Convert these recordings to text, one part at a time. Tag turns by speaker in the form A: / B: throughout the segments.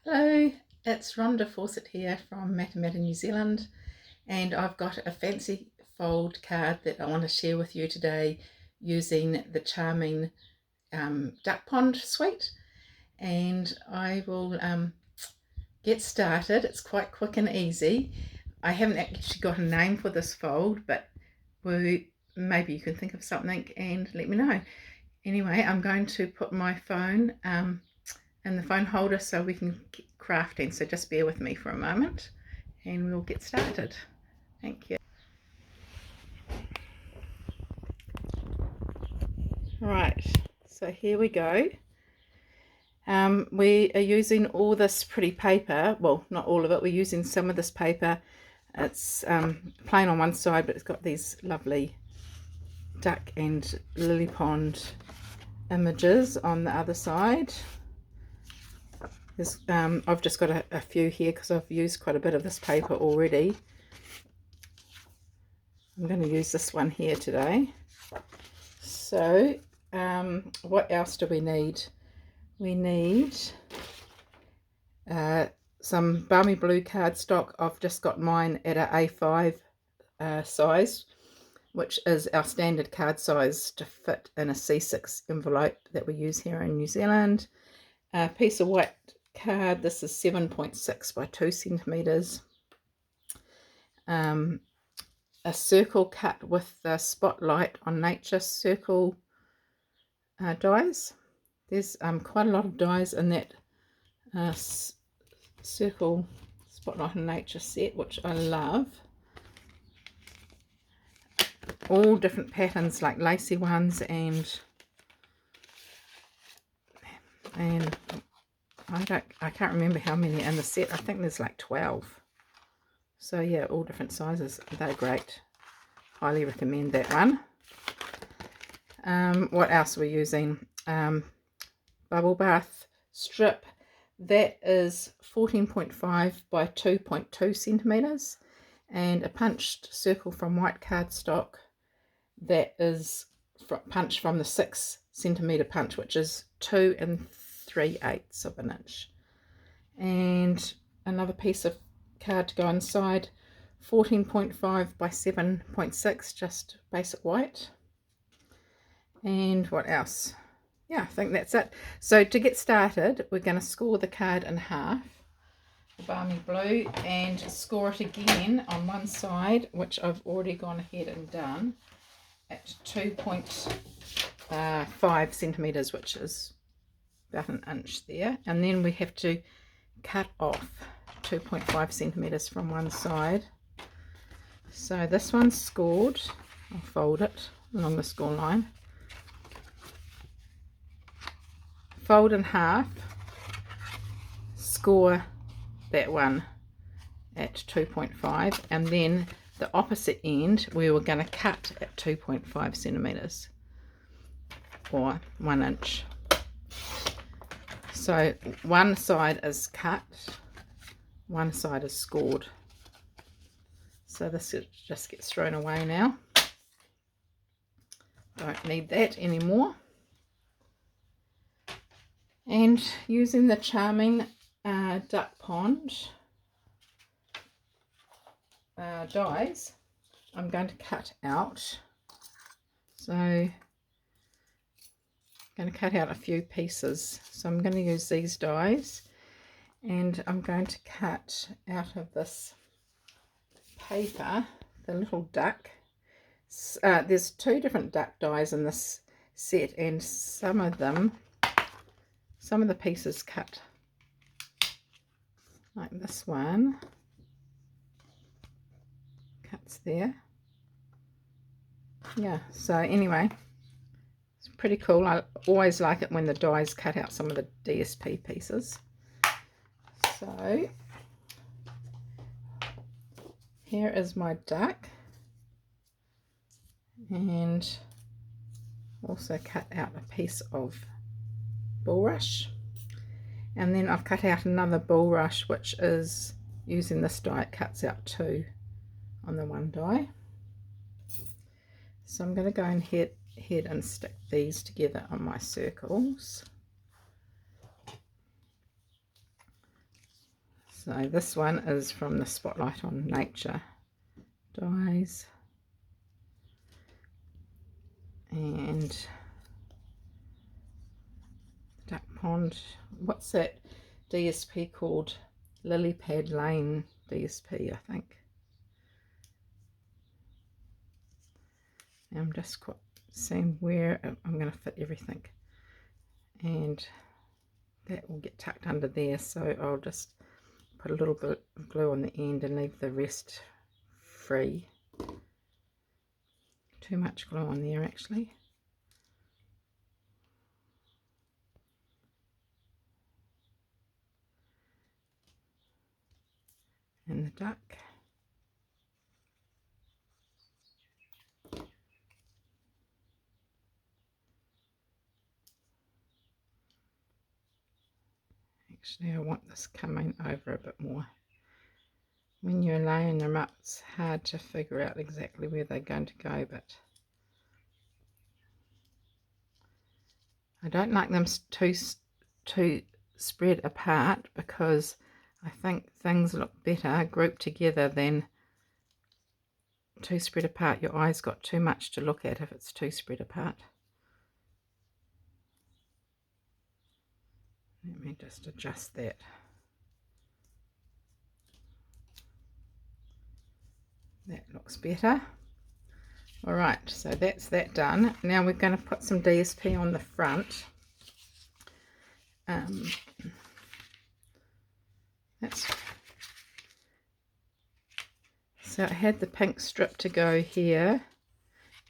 A: Hello, it's Rhonda Fawcett here from Matamata New Zealand, and I've got a fancy fold card that I want to share with you today using the charming Duck Pond suite. And I will get started. It's quite quick and easy. I haven't actually got a name for this fold, but maybe you can think of something and let me know. Anyway, I'm going to put my phone in the phone holder so we can get crafting. So just bear with me for a moment and we'll get started. Thank you. Right, so here we go. We are using all this pretty paper. Well, not all of it. We're using some of this paper. It's plain on one side, but it's got these lovely duck and lily pond images on the other side. I've just got a few here because I've used quite a bit of this paper already. I'm going to use this one here today. So what else do we need? We need some balmy blue cardstock. I've just got mine at a A5 size, which is our standard card size to fit in a C6 envelope that we use here in New Zealand. A piece of white card. This is 7.6 by 2 centimeters. A circle cut with the Spotlight on Nature circle dies. There's quite a lot of dies in that circle Spotlight on Nature set, which I love. All different patterns, like lacy ones and I can't remember how many in the set. I think there's like 12. So yeah, all different sizes. They're great. Highly recommend that one. What else are we using? Bubble bath strip. That is 14.5 by 2.2 centimeters. And a punched circle from white cardstock. That is punched from the 6 centimeter punch, which is 2 3/8 of an inch. And another piece of card to go inside, 14.5 by 7.6, just basic white. And what else? Yeah, I think that's it. So to get started, we're going to score the card in half, the balmy blue, and score it again on one side, which I've already gone ahead and done, at 2.5 centimeters, which is about an inch there. And then we have to cut off 2.5 centimeters from one side. So this one's scored. I'll fold it along the score line, fold in half, score that one at 2.5, and then the opposite end we were going to cut at 2.5 centimeters or 1 inch. So one side is cut, one side is scored. So this just gets thrown away now. Don't need that anymore. And using the charming Duck Pond dies, I'm going to cut out. So I'm going to cut out a few pieces. So I'm going to use these dies, and I'm going to cut out of this paper the little duck. There's 2 different duck dies in this set, and some of the pieces cut like this one cuts there. Yeah, so anyway, it's pretty cool. I always like it when the dies cut out some of the DSP pieces. So here is my duck, and also cut out a piece of bulrush, and then I've cut out another bulrush, which is using this die. It cuts out 2 on the one die. So I'm going to go ahead and stick these together on my circles. So this one is from the Spotlight on Nature dies, and Duck Pond, what's that DSP called? Lily Pad Lane DSP, I think. I'm just seeing where I'm going to fit everything, and that will get tucked under there, so I'll just put a little bit of glue on the end and leave the rest free. Too much glue on there actually. And the duck. Actually, I want this coming over a bit more. When you're laying them up, it's hard to figure out exactly where they're going to go, but I don't like them too spread apart, because I think things look better grouped together than too spread apart. Your eyes got too much to look at if it's too spread apart. Let me just adjust that. That looks better. Alright, so that's that done. Now we're going to put some DSP on the front. So I had the pink strip to go here.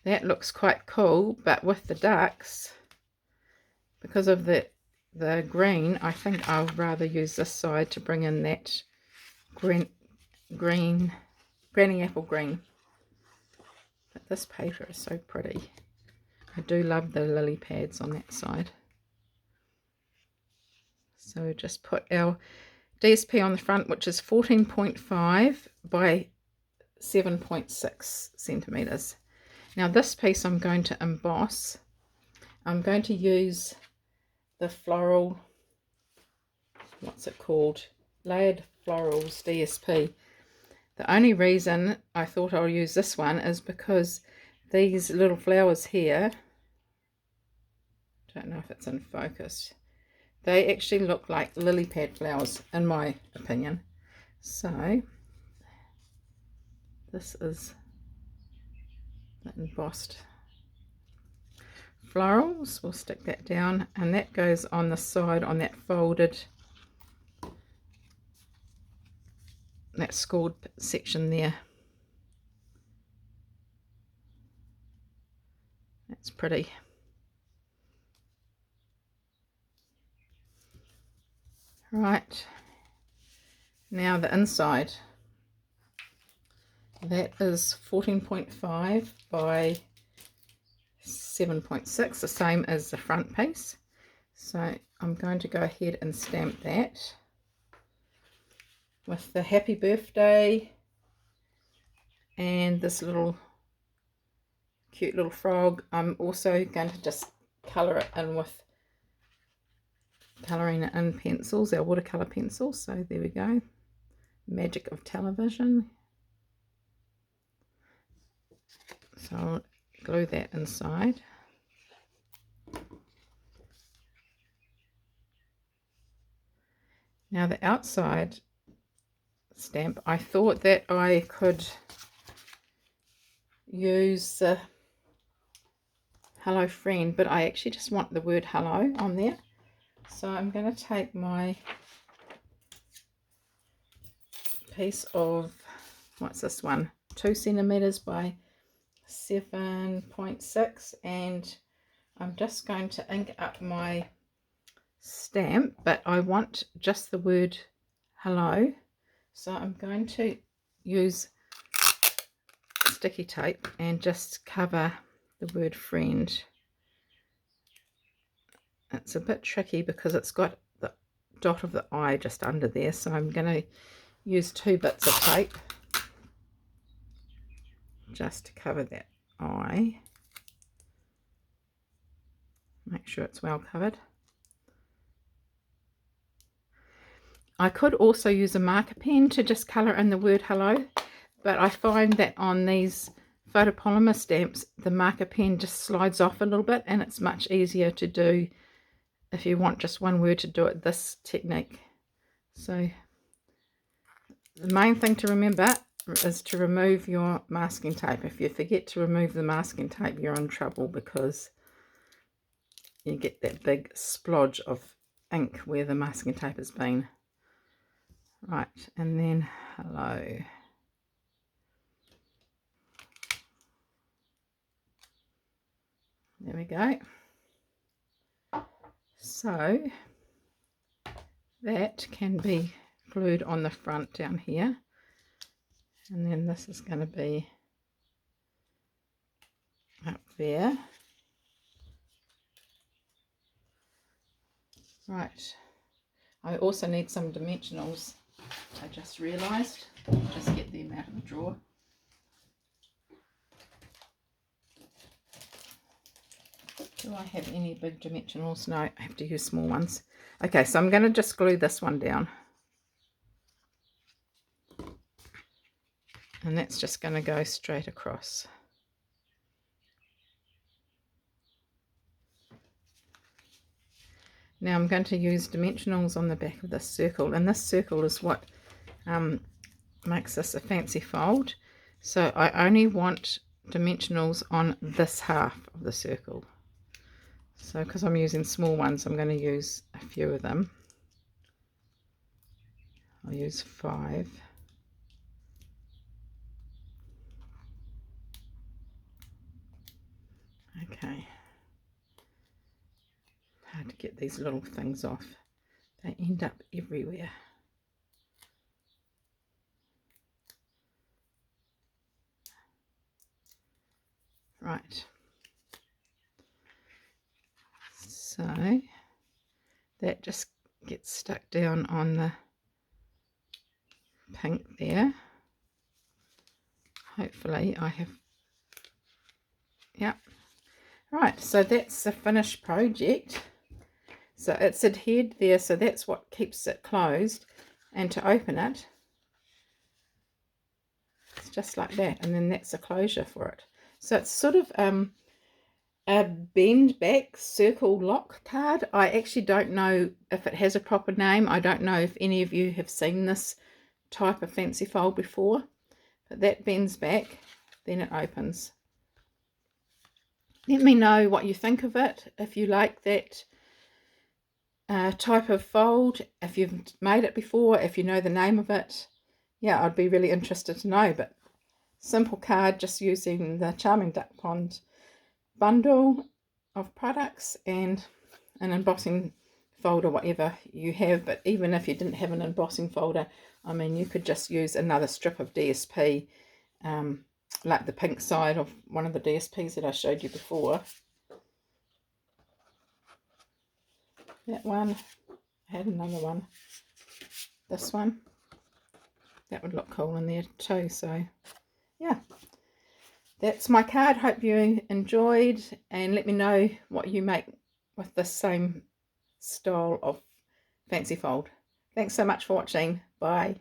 A: That looks quite cool, but with the ducks, because of the green, I think I'll rather use this side to bring in that granny apple green. But this paper is so pretty. I do love the lily pads on that side. So just put our DSP on the front, which is 14.5 by 7.6 centimeters. Now this piece I'm going to emboss. I'm going to use the floral, what's it called? Layered Florals DSP. The only reason I thought I'll use this one is because these little flowers here, don't know if it's in focus, they actually look like lily pad flowers in my opinion. So this is the embossed florals. We'll stick that down, and that goes on the side on that folded, that scored section there. That's pretty. Right, now the inside. That is 14.5 by 7.6, the same as the front piece. So I'm going to go ahead and stamp that with the happy birthday and this little cute little frog. I'm also going to just colour it in with colouring it in pencils, our watercolour pencils. So there we go, magic of television. So I'll glue that inside. Now the outside stamp, I thought that I could use hello friend, but I actually just want the word hello on there. So I'm going to take my piece of, what's this one, 2 centimeters by 7.6, and I'm just going to ink up my stamp, but I want just the word hello. So I'm going to use sticky tape and just cover the word friend. It's a bit tricky because it's got the dot of the I just under there, so I'm going to use 2 bits of tape just to cover that I. Make sure it's well covered. I could also use a marker pen to just colour in the word hello, but I find that on these photopolymer stamps the marker pen just slides off a little bit, and it's much easier to do if you want just one word to do it this technique. So the main thing to remember is to remove your masking tape. If you forget to remove the masking tape, you're in trouble, because you get that big splodge of ink where the masking tape has been. Right, and then hello. There we go. So that can be glued on the front down here, and then this is going to be up there. Right, I also need some dimensionals. I just realised. Just get them out of the drawer. Do I have any big dimensionals? No, I have to use small ones. Okay, so I'm going to just glue this one down. And that's just going to go straight across. Now I'm going to use dimensionals on the back of this circle, and this circle is what makes this a fancy fold. So I only want dimensionals on this half of the circle. So because I'm using small ones, I'm going to use a few of them. I'll use 5. Okay. Hard to get these little things off. They end up everywhere. Right. So that just gets stuck down on the pink there. Hopefully I have, yep. Right, so that's the finished project. So it's adhered there, so that's what keeps it closed. And to open it, it's just like that, and then that's a closure for it. So it's sort of a bend back circle lock card. I actually don't know if it has a proper name. I don't know if any of you have seen this type of fancy fold before, but that bends back, then it opens. Let me know what you think of it, if you like that type of fold, if you've made it before, if you know the name of it. Yeah, I'd be really interested to know. But simple card, just using the Charming Duck Pond bundle of products and an embossing folder, whatever you have. But even if you didn't have an embossing folder, I mean, you could just use another strip of DSP, like the pink side of one of the DSPs that I showed you before. That one, I had another one, this one, that would look cool in there too. So yeah, that's my card. Hope you enjoyed, and let me know what you make with this same style of fancy fold. Thanks so much for watching. Bye.